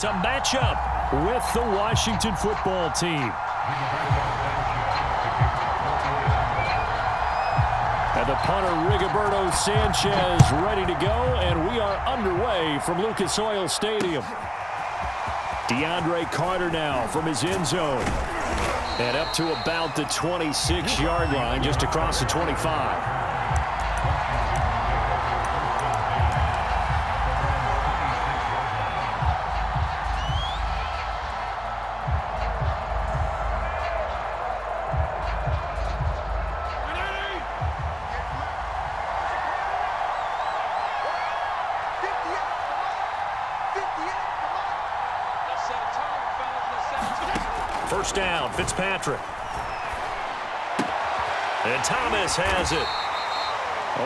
It's a matchup with the Washington football team. And the punter, Rigoberto Sanchez, ready to go, and we are underway from Lucas Oil Stadium. DeAndre Carter now from his end zone. And up to about the 26-yard line, just across the 25. First down, Fitzpatrick. And Thomas has it.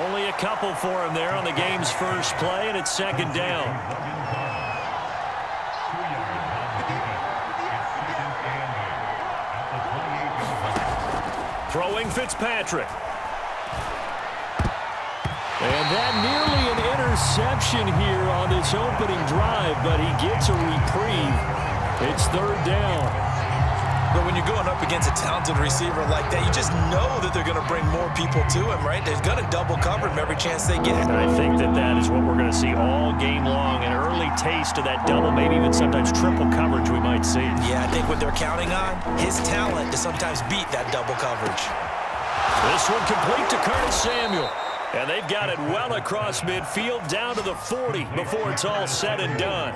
Only a couple for him there on the game's first play, and it's second down. Throwing Fitzpatrick. And that nearly an interception here on this opening drive, but he gets a reprieve. It's third down. But when you're going up against a talented receiver like that, you just know that they're going to bring more people to him, right? They're going to double cover him every chance they get. And I think that is what we're going to see all game long, an early taste of that double, maybe even sometimes triple coverage we might see. Yeah, I think what they're counting on, his talent to sometimes beat that double coverage. This one complete to Curtis Samuel. And they've got it well across midfield down to the 40 before it's all said and done.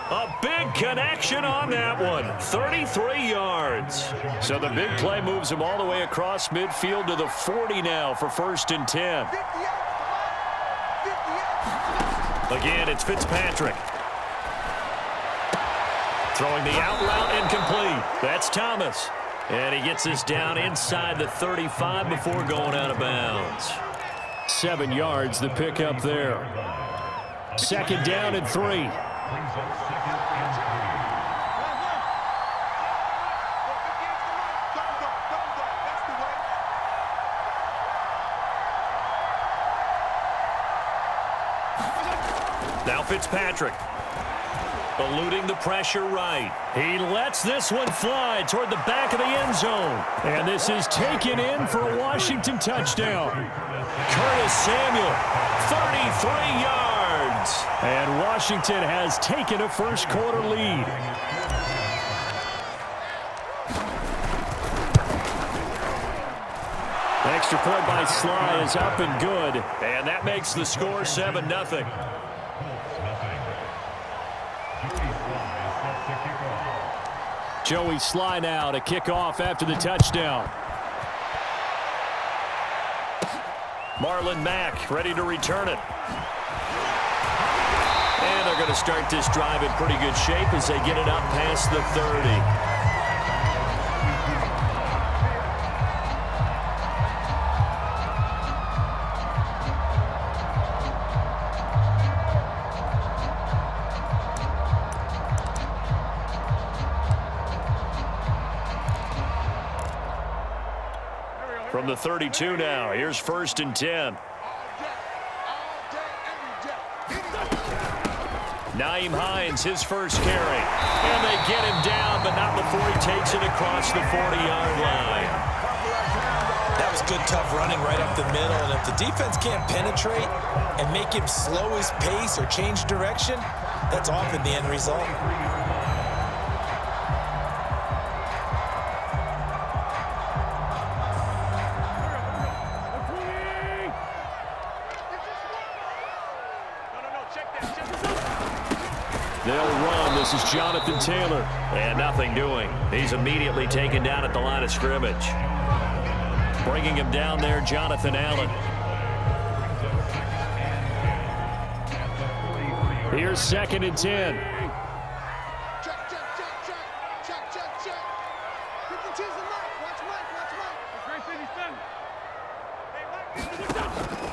A big connection on that one. 33 yards. So the big play moves him all the way across midfield to the 40 now for 1st and 10. Again, it's Fitzpatrick. Throwing the out route incomplete. That's Thomas. And he gets this down inside the 35 before going out of bounds. 7 yards, the pickup there. Second down and 3. Now Fitzpatrick. Eluding the pressure right. He lets this one fly toward the back of the end zone. And this is taken in for a Washington touchdown. Curtis Samuel, 33 yards. And Washington has taken a first quarter lead. Extra point by Sly is up and good. And that makes the score 7-0. Joey Sly now to kick off after the touchdown. Marlon Mack ready to return it. And they're going to start this drive in pretty good shape as they get it up past the 30. From the 32 now, here's 1st and 10. Nyheim Hines, his first carry. And they get him down, but not before he takes it across the 40-yard line. That was good, tough running right up the middle. And if the defense can't penetrate and make him slow his pace or change direction, that's often the end result. They'll run. This is Jonathan Taylor. And nothing doing. He's immediately taken down at the line of scrimmage. Bringing him down there, Jonathan Allen. Here's 2nd and 10.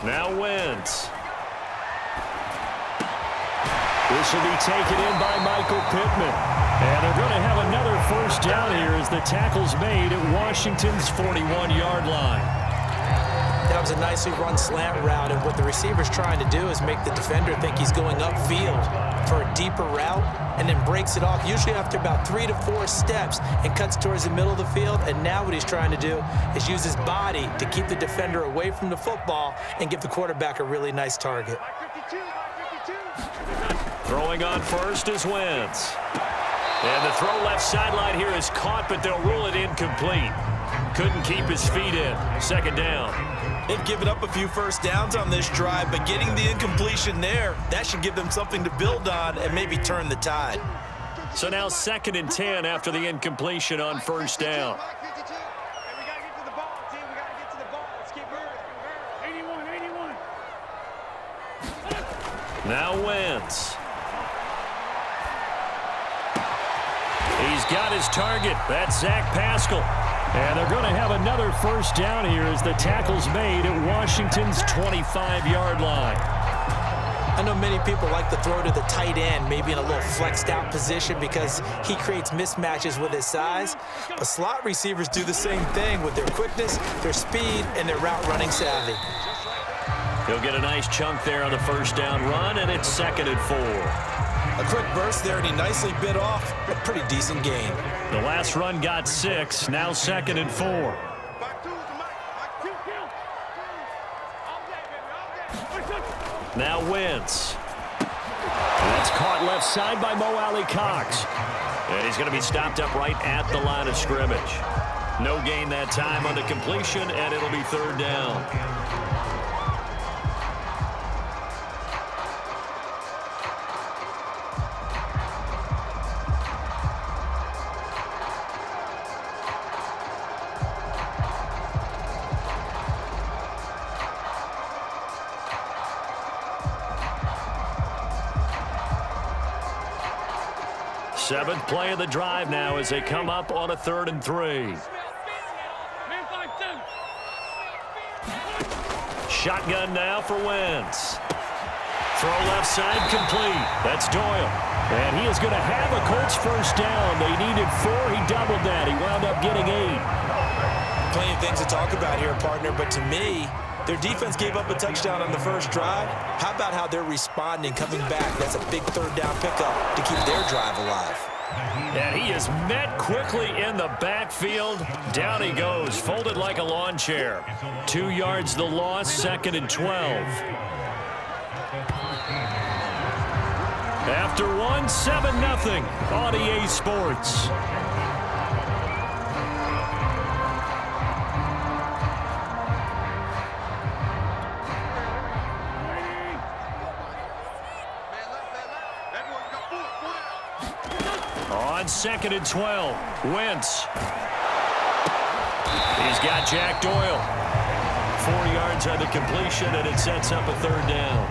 Now Wentz. This will be taken in by Michael Pittman. And they're going to have another first down here as the tackle's made at Washington's 41-yard line. That was a nicely run slant route, and what the receiver's trying to do is make the defender think he's going upfield. for a deeper route and then breaks it off, usually after about 3 to 4 steps, and cuts towards the middle of the field. And now what he's trying to do is use his body to keep the defender away from the football and give the quarterback a really nice target. Throwing on first is Wentz. And the throw left sideline here is caught, but they'll rule it incomplete. Couldn't keep his feet in. Second down. They've given up a few first downs on this drive, but getting the incompletion there, that should give them something to build on and maybe turn the tide. So now 2nd and 10 after the incompletion on first down. Now Wentz. He's got his target. That's Zach Pascal. And they're going to have another first down here as the tackle's made at Washington's 25-yard line. I know many people like to throw to the tight end, maybe in a little flexed out position because he creates mismatches with his size. But slot receivers do the same thing with their quickness, their speed, and their route running savvy. He'll get a nice chunk there on the first down run, and it's 2nd and 4. A quick burst there, and he nicely bit off a pretty decent gain. The last run got 6, now 2nd and 4. Now Wentz. That's caught left side by Mo Alley Cox. And he's going to be stopped up right at the line of scrimmage. No gain that time on the completion, and it'll be 3rd down. Seventh play of the drive now as they come up on a 3rd and 3. Shotgun now for Wentz. Throw left side complete. That's Doyle. And he is going to have a Colts first down. They needed 4. He doubled that. He wound up getting 8. Plenty of things to talk about here, partner, but to me, their defense gave up a touchdown on the first drive. How about how they're responding, coming back? That's a big 3rd down pickup to keep their drive alive. And he is met quickly in the backfield. Down he goes, folded like a lawn chair. 2 yards the loss, 2nd and 12. After 1, 7-0 on EA Sports. On 2nd and 12, Wentz. He's got Jack Doyle. 4 yards on the completion, and it sets up a 3rd down.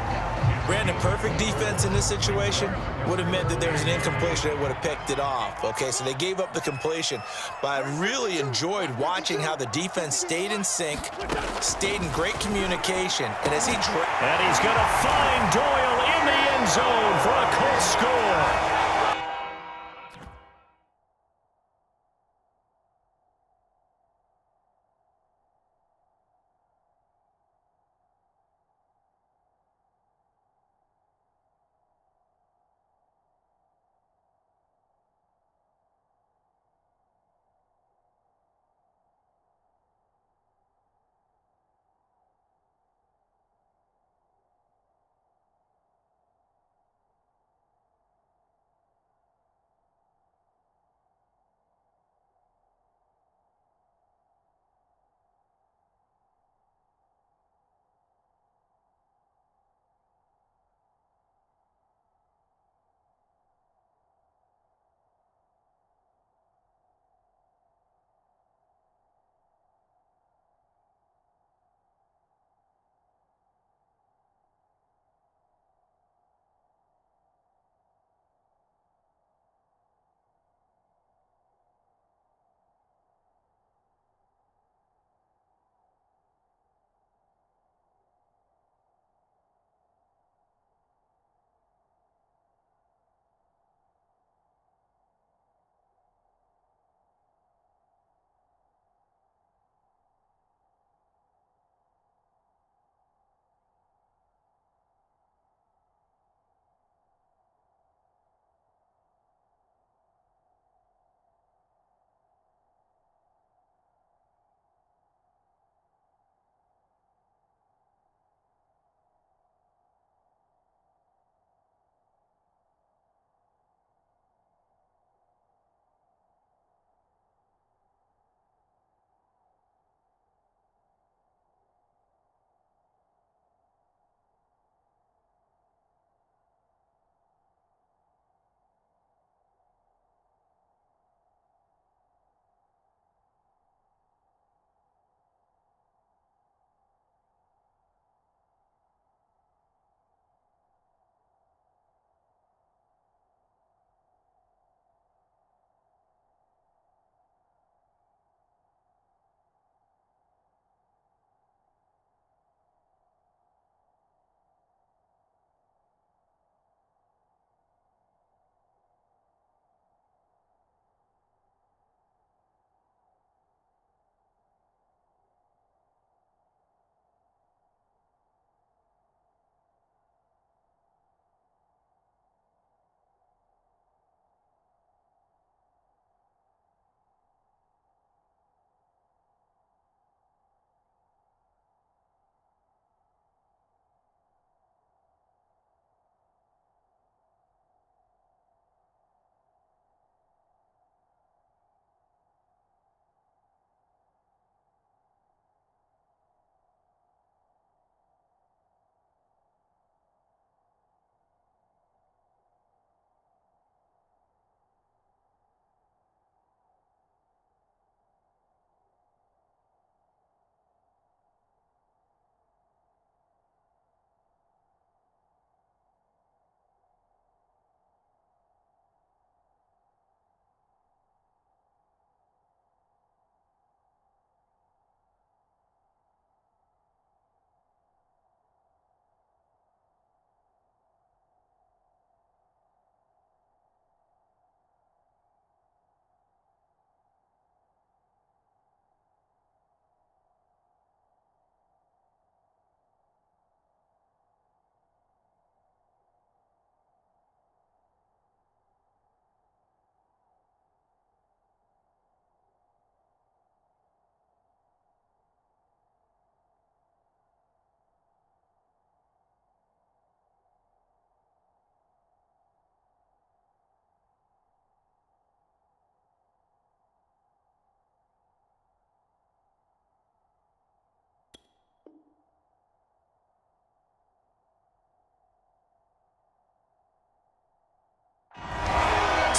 Brandon, perfect defense in this situation would have meant that there was an incompletion that would have picked it off. Okay, so they gave up the completion, but I really enjoyed watching how the defense stayed in sync, stayed in great communication, and as he... And he's going to find Doyle in the end zone for a Colts score.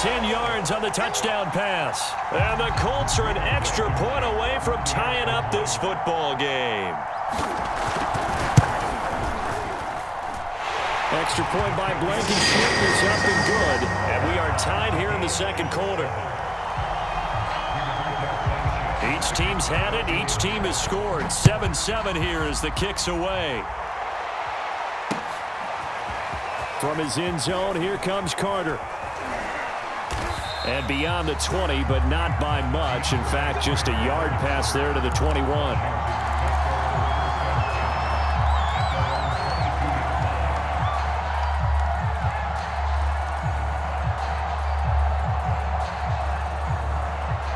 10 yards on the touchdown pass. And the Colts are an extra point away from tying up this football game. Extra point by Blankenship is up and good. And we are tied here in the second quarter. Each team's had it. Each team has scored. 7-7 here as the kick's away. From his end zone, here comes Carter. And beyond the 20, but not by much. In fact, just a yard pass there to the 21.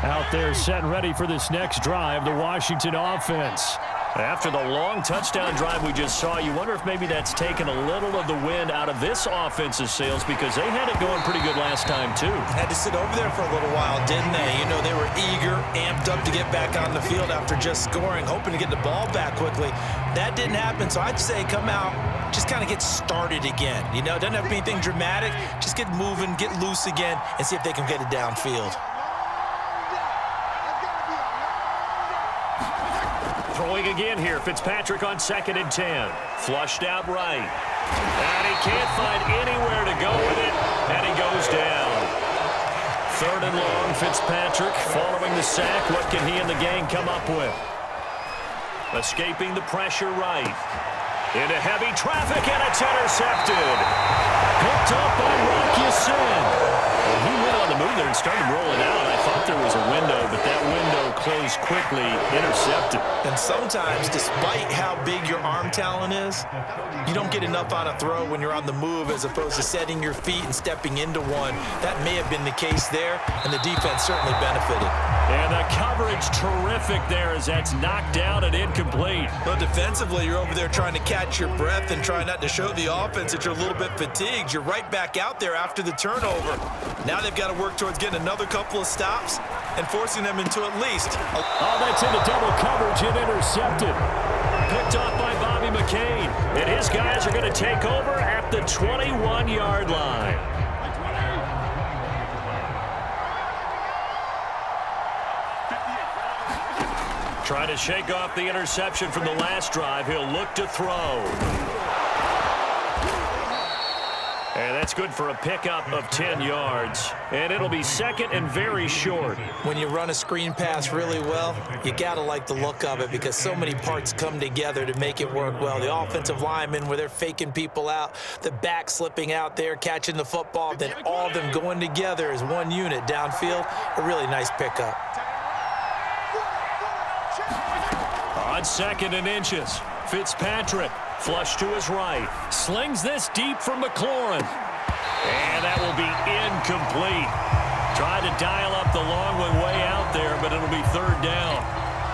Out there set and ready for this next drive, the Washington offense. After the long touchdown drive we just saw, you wonder if maybe that's taken a little of the wind out of this offense's sails because they had it going pretty good last time, too. Had to sit over there for a little while, didn't they? You know, they were eager, amped up to get back on the field after just scoring, hoping to get the ball back quickly. That didn't happen, so I'd say come out, just kind of get started again. You know, it doesn't have to be anything dramatic. Just get moving, get loose again, and see if they can get it downfield. Throwing again here, Fitzpatrick on 2nd and 10. Flushed out right. And he can't find anywhere to go with it, and he goes down. 3rd and long, Fitzpatrick following the sack. What can he and the gang come up with? Escaping the pressure right. Into heavy traffic, and it's intercepted. Picked up by Rock Ya-Sin. Well, he went on the move there and started rolling out. I thought there was a window, but that window closed quickly, intercepted. And sometimes, despite how big your arm talent is, you don't get enough on a throw when you're on the move as opposed to setting your feet and stepping into one. That may have been the case there, and the defense certainly benefited. And the coverage terrific there as that's knocked down and incomplete. But defensively, you're over there trying to catch your breath and try not to show the offense that you're a little bit fatigued. You're right back out there after the turnover. Now they've got to work towards getting another couple of stops and forcing them into at least. Oh, that's into double coverage and intercepted. Picked off by Bobby McCain. And his guys are going to take over at the 21-yard line. Trying to shake off the interception from the last drive. He'll look to throw. And that's good for a pickup of 10 yards. And it'll be 2nd and very short. When you run a screen pass really well, you got to like the look of it because so many parts come together to make it work well. The offensive linemen where they're faking people out, the back slipping out there, catching the football, then all of them going together as one unit downfield. A really nice pickup. On 2nd and inches, Fitzpatrick. Flush to his right. Slings this deep from McLaurin. And that will be incomplete. Tried to dial up the long one way out there, but it'll be 3rd down.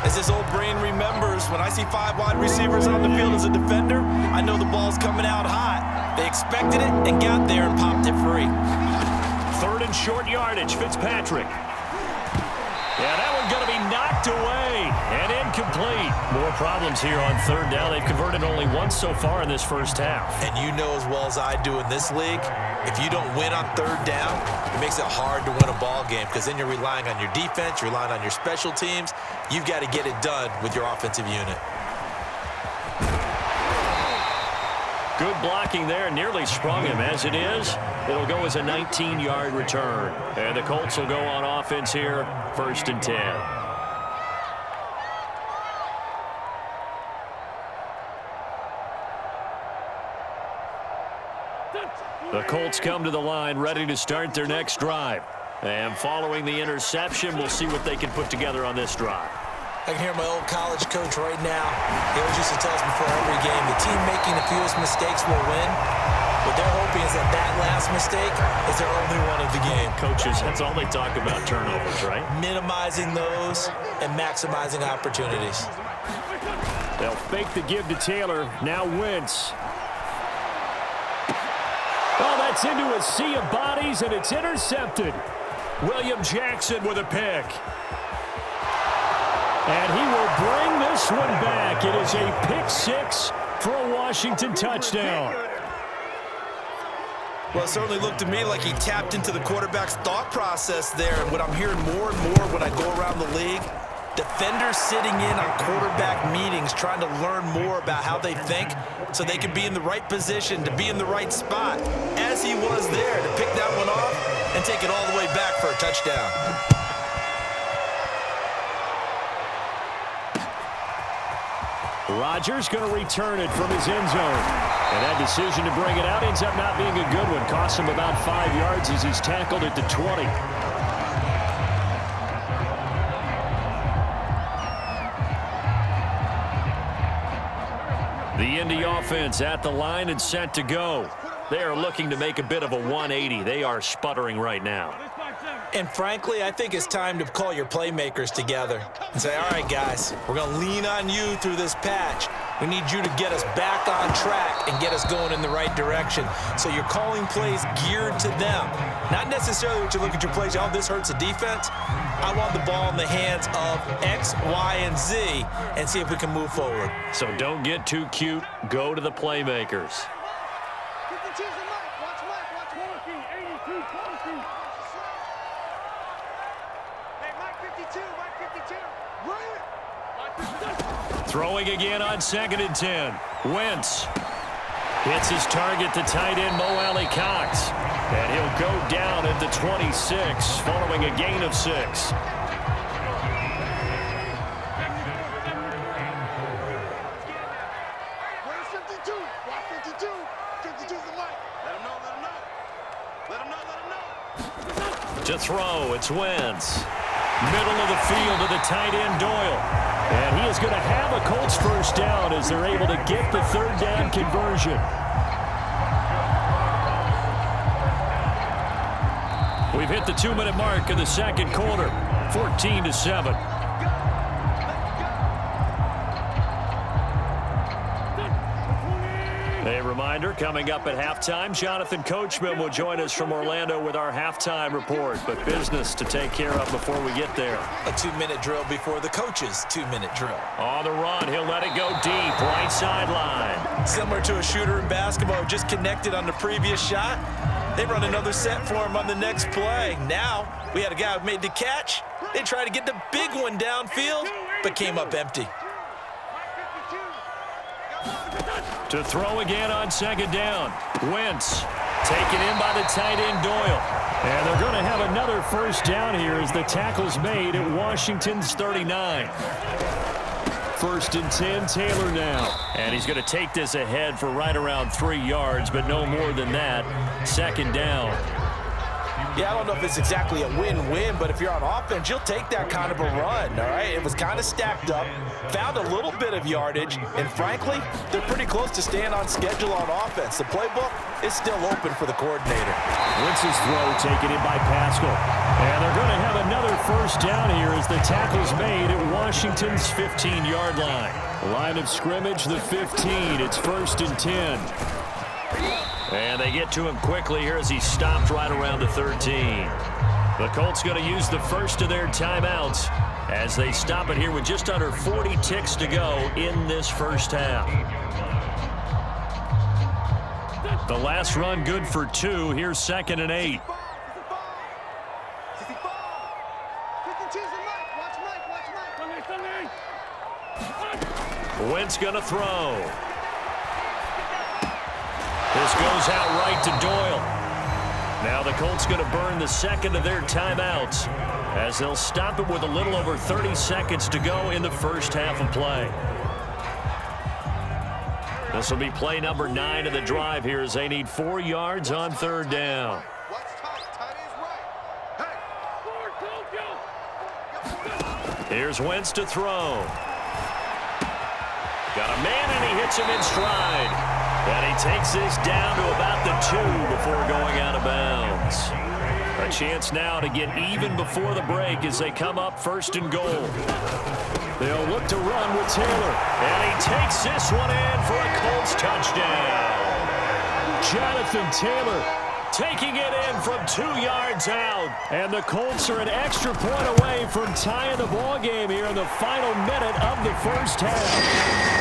As his old brain remembers, when I see 5 wide receivers on the field as a defender, I know the ball's coming out hot. They expected it and got there and popped it free. 3rd and short yardage, Fitzpatrick. Yeah, that one's going to be knocked away and incomplete. More problems here on 3rd down. They've converted only once so far in this first half. And you know as well as I do in this league, if you don't win on 3rd down, it makes it hard to win a ball game because then you're relying on your defense, you're relying on your special teams. You've got to get it done with your offensive unit. Good blocking there, nearly sprung him. As it is, it'll go as a 19-yard return. And the Colts will go on offense here, 1st and 10. The Colts come to the line, ready to start their next drive. And following the interception, we'll see what they can put together on this drive. I can hear my old college coach right now. He always used to tell us before every game, the team making the fewest mistakes will win. What they're hoping is that that last mistake is their only one of the game. Coaches, that's all they talk about, turnovers, right? Minimizing those and maximizing opportunities. They'll fake the give to Taylor. Now Wentz. Oh, that's into a sea of bodies, and it's intercepted. William Jackson with a pick. And he will bring this one back. It is a pick 6 for a Washington touchdown. Well, it certainly looked to me like he tapped into the quarterback's thought process there. And what I'm hearing more and more when I go around the league, defenders sitting in on quarterback meetings trying to learn more about how they think so they can be in the right position, to be in the right spot, as he was there to pick that one off and take it all the way back for a touchdown. Rodgers going to return it from his end zone. And that decision to bring it out ends up not being a good one. Costs him about 5 yards as he's tackled at the 20. The Indy offense at the line and set to go. They are looking to make a bit of a 180. They are sputtering right now. And frankly, I think it's time to call your playmakers together and say, all right, guys, we're going to lean on you through this patch. We need you to get us back on track and get us going in the right direction. So you're calling plays geared to them. Not necessarily what you look at your plays, oh, this hurts the defense. I want the ball in the hands of X, Y, and Z and see if we can move forward. So don't get too cute. Go to the playmakers. Throwing again on 2nd and 10. Wentz hits his target, the tight end, Mo Alley Cox. And he'll go down at the 26 following a gain of 6. Where's 52? Watch 52. 52's the mic. Let him know, let him know. Let him know, let him know. To throw, it's Wentz. Middle of the field to the tight end, Doyle. And he is going to have a Colts first down as they're able to get the 3rd down conversion. We've hit the 2-minute mark of the 2nd quarter, 14-7. A reminder, coming up at halftime, Jonathan Coachman will join us from Orlando with our halftime report, but business to take care of before we get there. A 2-minute drill before the coach's 2-minute drill. On the run, he'll let it go deep, right sideline. Similar to a shooter in basketball who just connected on the previous shot. They run another set for him on the next play. Now, we had a guy who made the catch. They tried to get the big one downfield, but came up empty. To throw again on 2nd down. Wentz taken in by the tight end, Doyle. And they're going to have another first down here as the tackle's made at Washington's 39. 1st and 10, Taylor now. And he's going to take this ahead for right around 3 yards, but no more than that. 2nd down. Yeah, I don't know if it's exactly a win-win, but if you're on offense, you'll take that kind of a run, all right? It was kind of stacked up, found a little bit of yardage, and frankly, they're pretty close to staying on schedule on offense. The playbook is still open for the coordinator. Wentz's throw taken in by Pascal. And they're going to have another first down here as the tackle's made at Washington's 15-yard line. Line of scrimmage, the 15. It's 1st and 10. And they get to him quickly here as he stopped right around the 13. The Colts going to use the first of their timeouts as they stop it here with just under 40 ticks to go in this first half. The last run good for 2. Here's 2nd and 8. Wentz going to throw. This goes out right to Doyle. Now the Colts going to burn the 2nd of their timeouts as they'll stop it with a little over 30 seconds to go in the first half of play. This will be play number 9 of the drive here as they need 4 yards on 3rd down. Here's Wentz to throw. Got a man and he hits him in stride. And he takes this down to about the 2 before going out of bounds. A chance now to get even before the break as they come up 1st and goal. They'll look to run with Taylor. And he takes this one in for a Colts touchdown. Jonathan Taylor taking it in from 2 yards out. And the Colts are an extra point away from tying the ball game here in the final minute of the first half.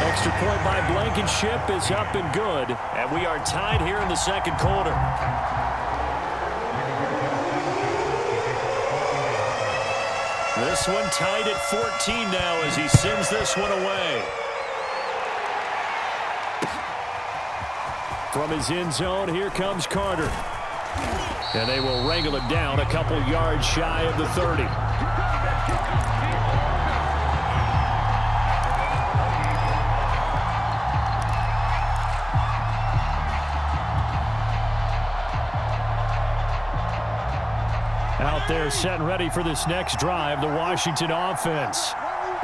Extra point by Blankenship is up and good. And we are tied here in the second quarter. This one tied at 14 now as he sends this one away. From his end zone, here comes Carter. And they will wrangle it down a couple yards shy of the 30. Out there set and ready for this next drive, the Washington offense.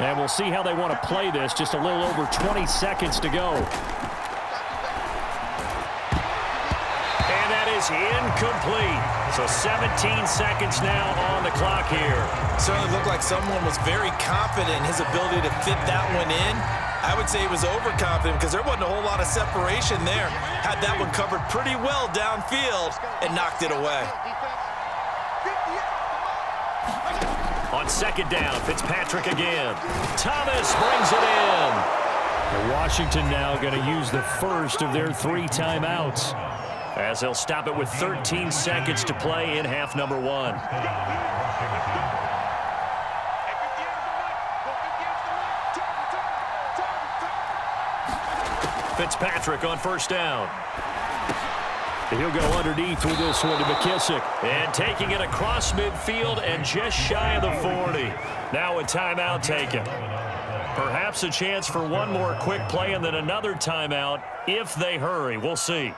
And we'll see how they want to play this. Just a little over 20 seconds to go. And that is incomplete. So 17 seconds now on the clock here. Certainly looked like someone was very confident in his ability to fit that one in. I would say he was overconfident because there wasn't a whole lot of separation there. Had that one covered pretty well downfield and knocked it away. On second down, Fitzpatrick again. Thomas brings it in. And Washington now going to use the first of their 3 timeouts, as they'll stop it with 13 seconds to play in half number 1. Fitzpatrick on first down. He'll go underneath with this one to McKissick. And taking it across midfield and just shy of the 40. Now a timeout taken. Perhaps a chance for one more quick play and then another timeout if they hurry. We'll see.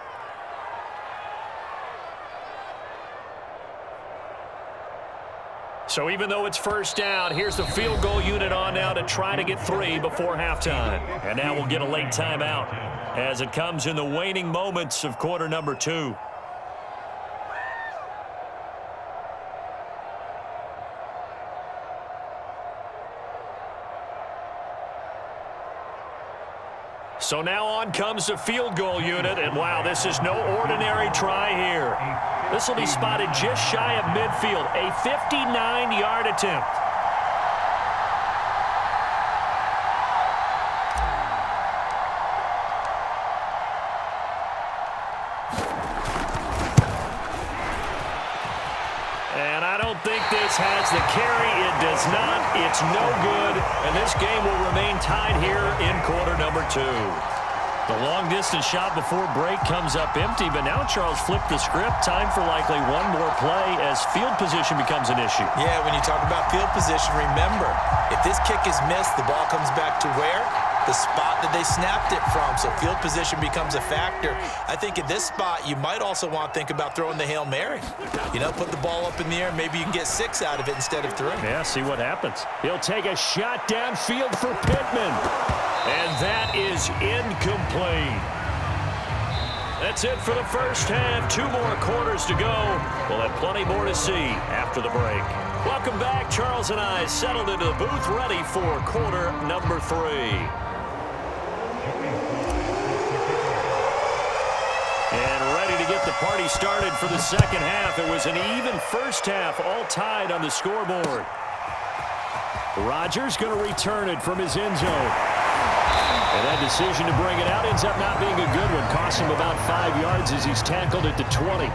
So even though it's first down, here's the field goal unit on now to try to get 3 before halftime. And now we'll get a late timeout as it comes in the waning moments of quarter number 2. So now on comes the field goal unit, and wow, this is no ordinary try here. This will be spotted just shy of midfield, a 59-yard attempt. And I don't think this has the carry. It does not. It's no good. And this game will remain tied here in quarter number 2. The long-distance shot before break comes up empty, but now Charles flipped the script. Time for likely one more play as field position becomes an issue. Yeah, when you talk about field position, remember, if this kick is missed, the ball comes back to where? The spot that they snapped it from, so field position becomes a factor. I think at this spot, you might also want to think about throwing the Hail Mary. You know, put the ball up in the air, maybe you can get 6 out of it instead of 3. Yeah, see what happens. He'll take a shot downfield for Pittman. And that is incomplete. That's it for the first half. 2 more quarters to go. We'll have plenty more to see after the break. Welcome back. Charles and I settled into the booth ready for quarter number 3. And ready to get the party started for the second half. It was an even first half, all tied on the scoreboard. Rodgers going to return it from his end zone. And that decision to bring it out ends up not being a good one. Cost him about 5 yards as he's tackled at the 20.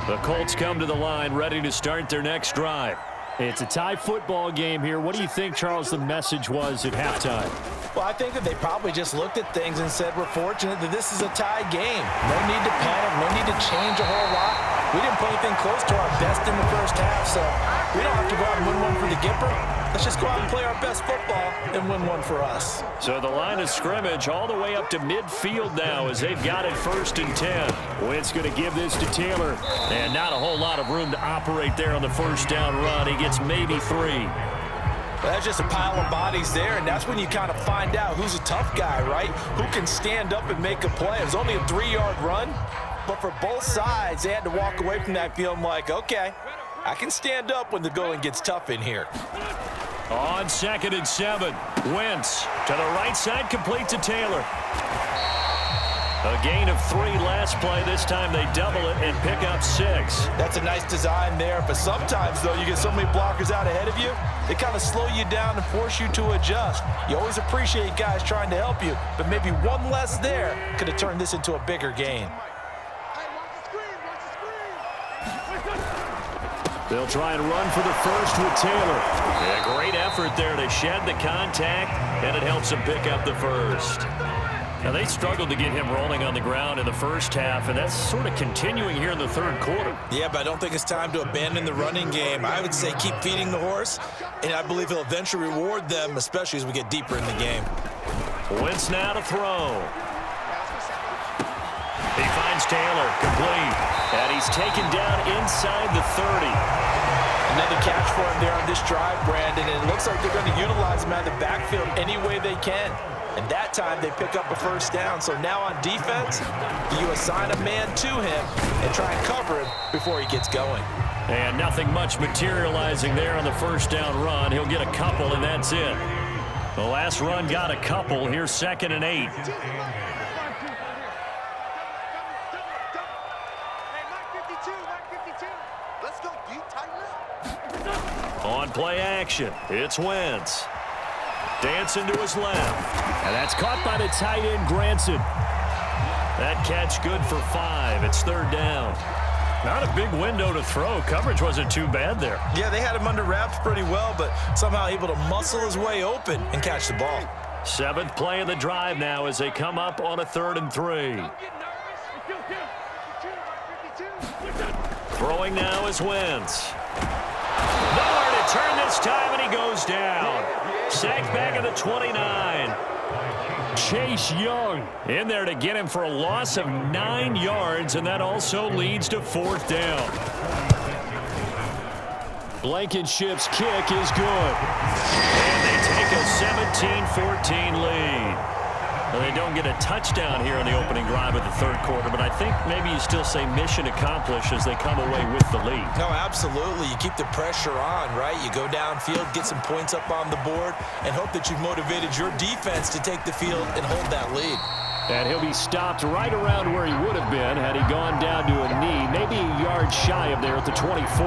The Colts come to the line, ready to start their next drive. It's a tie football game here. What do you think, Charles, the message was at halftime? Well, I think that they probably just looked at things and said, we're fortunate that this is a tie game. No need to panic, no need to change a whole lot. We didn't put anything close to our best in the first half, so we don't have to go out and win one for the Gipper. Let's just go out and play our best football and win one for us. So the line of scrimmage all the way up to midfield now as they've got it 1st and 10. Wentz going to give this to Taylor. And not a whole lot of room to operate there on the first down run. He gets maybe 3. Well, that's just a pile of bodies there, and that's when you kind of find out who's a tough guy, right? Who can stand up and make a play. It was only a 3-yard run, but for both sides, they had to walk away from that feeling like, okay, I can stand up when the going gets tough in here. On 2nd and 7, Wentz to the right side, complete to Taylor. A gain of 3 last play. This time they double it and pick up 6. That's a nice design there, but sometimes, though, you get so many blockers out ahead of you, they kind of slow you down and force you to adjust. You always appreciate guys trying to help you, but maybe one less there could have turned this into a bigger gain. They'll try and run for the first with Taylor. Yeah, great effort there to shed the contact, and it helps him pick up the first. Now, they struggled to get him rolling on the ground in the first half, and that's sort of continuing here in the third quarter. Yeah, but I don't think it's time to abandon the running game. I would say keep feeding the horse, and I believe he'll eventually reward them, especially as we get deeper in the game. Wentz now to throw. He finds Taylor, complete, and he's taken down inside the 30. Another catch for him there on this drive, Brandon, and it looks like they're going to utilize him out of the backfield any way they can. And that time they pick up a first down. So now on defense, you assign a man to him and try and cover him before he gets going. And nothing much materializing there on the first down run. He'll get a couple, and that's it. The last run got a couple. Here's 2nd and 8. On play action, it's Wentz. Dancing to his left. And that's caught by the tight end, Granson. That catch good for 5. It's 3rd down. Not a big window to throw. Coverage wasn't too bad there. Yeah, they had him under wraps pretty well, but somehow able to muscle his way open and catch the ball. 7th play of the drive now as they come up on a 3rd and 3. Throwing now is Wentz. Nowhere to turn this time, and he goes down. Sacked back at the 29. Chase Young in there to get him for a loss of 9 yards, and that also leads to 4th down. Blankenship's kick is good. And they take a 17-14 lead. Well, they don't get a touchdown here in the opening drive of the third quarter, but I think maybe you still say mission accomplished as they come away with the lead. No, absolutely. You keep the pressure on, right? You go downfield, get some points up on the board, and hope that you've motivated your defense to take the field and hold that lead. And he'll be stopped right around where he would have been had he gone down to a knee, maybe a yard shy of there at the 24.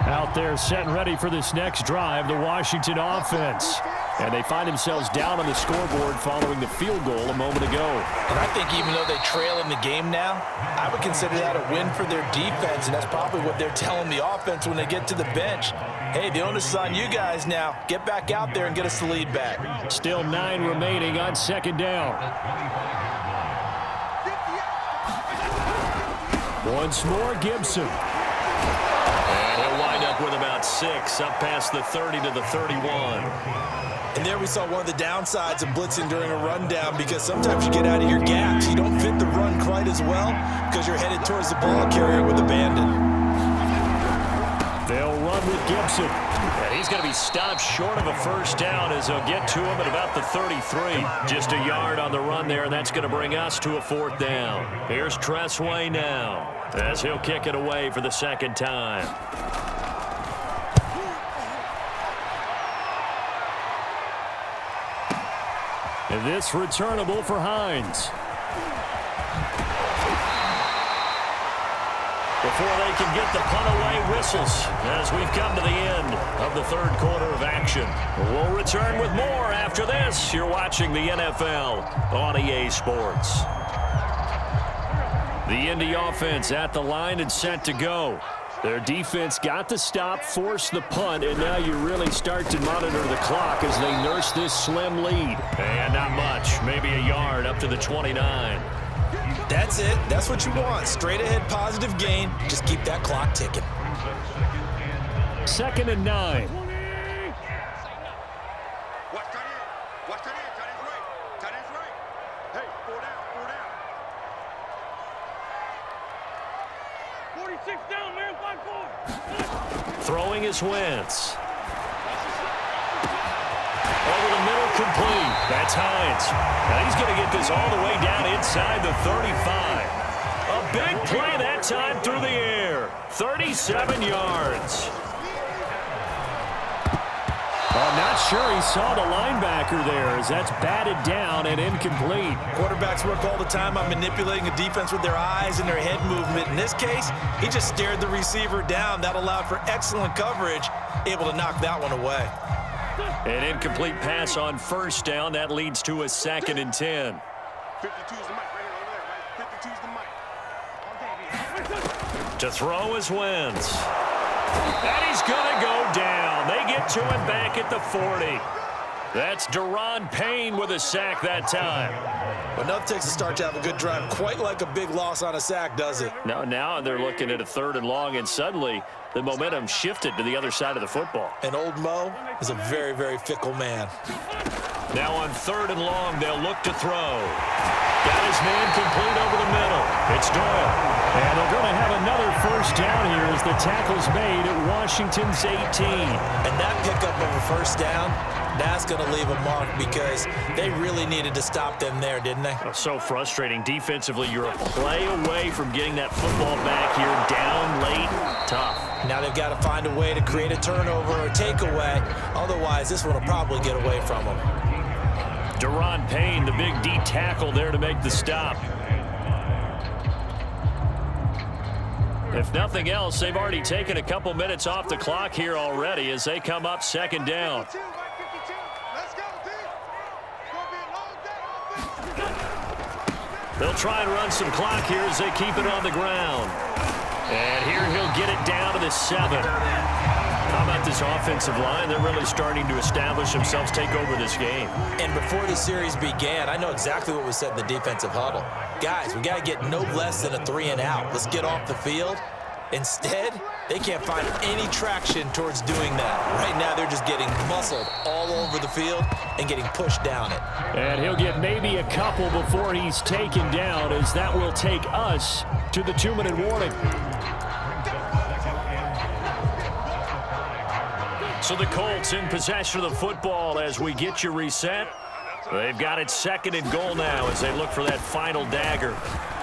Out there set and ready for this next drive, the Washington offense. And they find themselves down on the scoreboard following the field goal a moment ago. And I think even though they trail in the game now, I would consider that a win for their defense, and that's probably what they're telling the offense when they get to the bench. Hey, the onus is on you guys now. Get back out there and get us the lead back. Still 9 remaining on 2nd down. Once more, Gibson. And he'll wind up with about 6, up past the 30 to the 31. And there we saw one of the downsides of blitzing during a rundown, because sometimes you get out of your gaps. You don't fit the run quite as well because you're headed towards the ball carrier with abandon. They'll run with Gibson. And he's going to be stopped short of a first down as they'll get to him at about the 33. Just a yard on the run there, and that's going to bring us to a 4th down. Here's Tressway now as he'll kick it away for the 2nd time. And this returnable for Hines. Before they can get the punt away, whistles as we've come to the end of the third quarter of action. We'll return with more after this. You're watching the NFL on EA Sports. The Indy offense at the line and set to go. Their defense got the stop, forced the punt, and now you really start to monitor the clock as they nurse this slim lead. And not much, maybe a yard up to the 29. That's it. That's what you want. Straight ahead positive gain. Just keep that clock ticking. 2nd and 9. Watch that in. Tight end's right. Tight end's right. Hey, 4 down. 46 down, man. 5-4. Throwing is Wentz. Over the middle, complete. That's Hines. Now he's going to get this all the way down inside the 35. A big play that time through the air. 37 yards. I'm not sure he saw the linebacker there as that's batted down and incomplete. Quarterbacks work all the time on manipulating a defense with their eyes and their head movement. In this case, he just stared the receiver down. That allowed for excellent coverage, able to knock that one away. An incomplete pass on first down. That leads to a 2nd and 10. 52's the mic right here over there, right? 52's the mic. To throw is Wentz. And he's going to go down. They get to him back at the 40. That's Daron Payne with a sack that time. Well, nothing takes a start to have a good drive. Quite like a big loss on a sack, does it? Now they're looking at a 3rd and long, and suddenly the momentum shifted to the other side of the football. And old Mo is a very, very fickle man. Now on 3rd and long, they'll look to throw. Got his man complete over the middle. It's Doyle. And they're going to have another first down here as the tackle's made at Washington's 18. And that pickup of a first down, that's going to leave a mark because they really needed to stop them there, didn't they? Oh, so frustrating. Defensively, you're a play away from getting that football back here. Down late, tough. Now they've got to find a way to create a turnover or a takeaway. Otherwise, this one will probably get away from them. Daron Payne, the big D tackle there to make the stop. If nothing else, they've already taken a couple minutes off the clock here already as they come up 2nd down. Let's go, team. It's going to be a long day on this. They'll try and run some clock here as they keep it on the ground. And here he'll get it down to the 7. How about this offensive line? They're really starting to establish themselves, take over this game. And before the series began, I know exactly what was said in the defensive huddle. Guys, we got to get no less than a 3 and out. Let's get off the field. Instead, they can't find any traction towards doing that. Right now, they're just getting muscled all over the field and getting pushed down it. And he'll get maybe a couple before he's taken down, as that will take us to the 2-minute warning. So the Colts in possession of the football as we get you reset. They've got it 2nd and goal now as they look for that final dagger.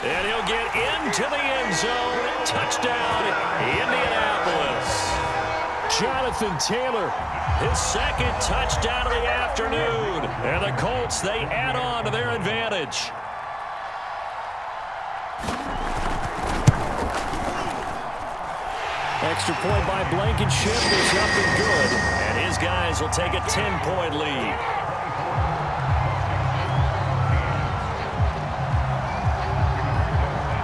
And he'll get into the end zone. Touchdown, Indianapolis. Jonathan Taylor, his 2nd touchdown of the afternoon. And the Colts, they add on to their advantage. Extra point by Blankenship is up and good. And his guys will take a 10-point lead.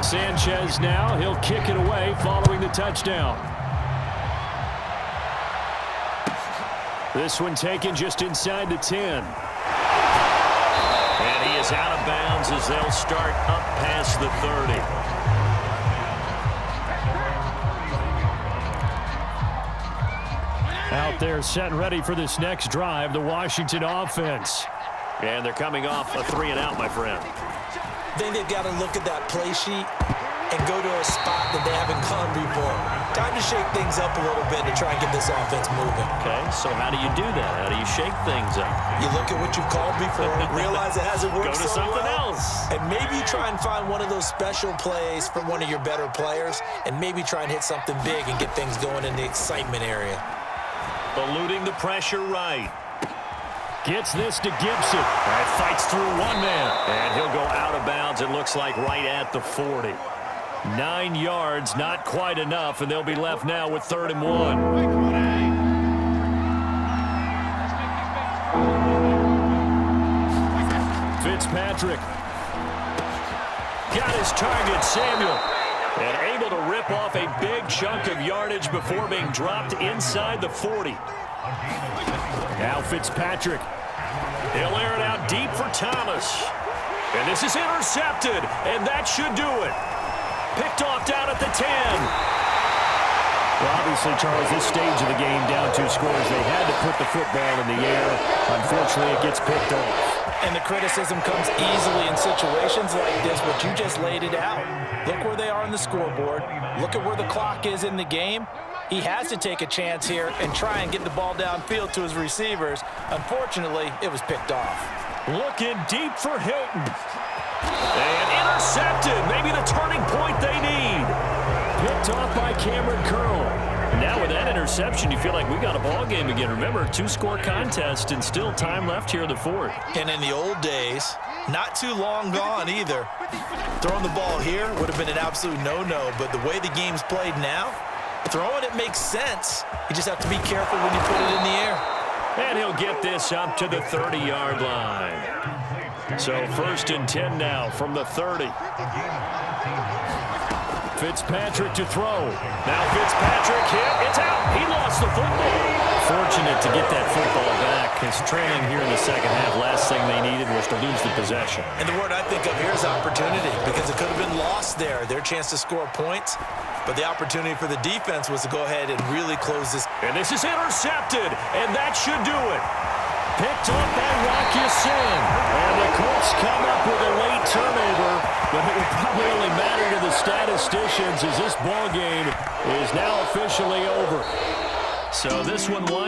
Sanchez now, he'll kick it away following the touchdown. This one taken just inside the 10. And he is out of bounds as they'll start up past the 30. Out there set and ready for this next drive, the Washington offense. And they're coming off a 3 and out, my friend. I think they've got to look at that play sheet and go to a spot that they haven't gone before. Time to shake things up a little bit to try and get this offense moving. Okay, so how do you do that? How do you shake things up? You look at what you've called before, realize it hasn't worked Go to so something well, else. and maybe try and find one of those special plays from one of your better players, and maybe try and hit something big and get things going in the excitement area. Eluding the pressure right. Gets this to Gibson. And fights through one man. And he'll go out of bounds, it looks like, right at the 40. 9 yards, not quite enough, and they'll be left now with 3rd and 1. Fitzpatrick. Got his target, Samuel. And able to rip off a big chunk of yardage before being dropped inside the 40. Now Fitzpatrick. He'll air it out deep for Thomas. And this is intercepted, and that should do it. Picked off down at the 10. Well, obviously, Charles, this stage of the game, down 2 scores, they had to put the football in the air. Unfortunately, it gets picked off. And the criticism comes easily in situations like this, but you just laid it out. Look where they are on the scoreboard. Look at where the clock is in the game. He has to take a chance here and try and get the ball downfield to his receivers. Unfortunately, it was picked off. Looking deep for Hilton. And intercepted. Maybe the turning point they picked off by Cameron Curl. Now with that interception, you feel like we got a ball game again. Remember, 2-score contest and still time left here in the fourth. And in the old days, not too long gone either, throwing the ball here would have been an absolute no-no. But the way the game's played now, throwing it makes sense. You just have to be careful when you put it in the air. And he'll get this up to the 30-yard line. So 1st and 10 now from the 30. Fitzpatrick to throw. Now Fitzpatrick hit. It's out. He lost the football. Fortunate to get that football back. His trailing here in the second half. Last thing they needed was to lose the possession. And the word I think of here is opportunity, because it could have been lost there. Their chance to score points. But the opportunity for the defense was to go ahead and really close this. And this is intercepted. And that should do it. Picked up by Rocky Sin. And the Colts come up with a late turnover, but it will probably only matter to the statisticians as this ball game is now officially over. So this one winds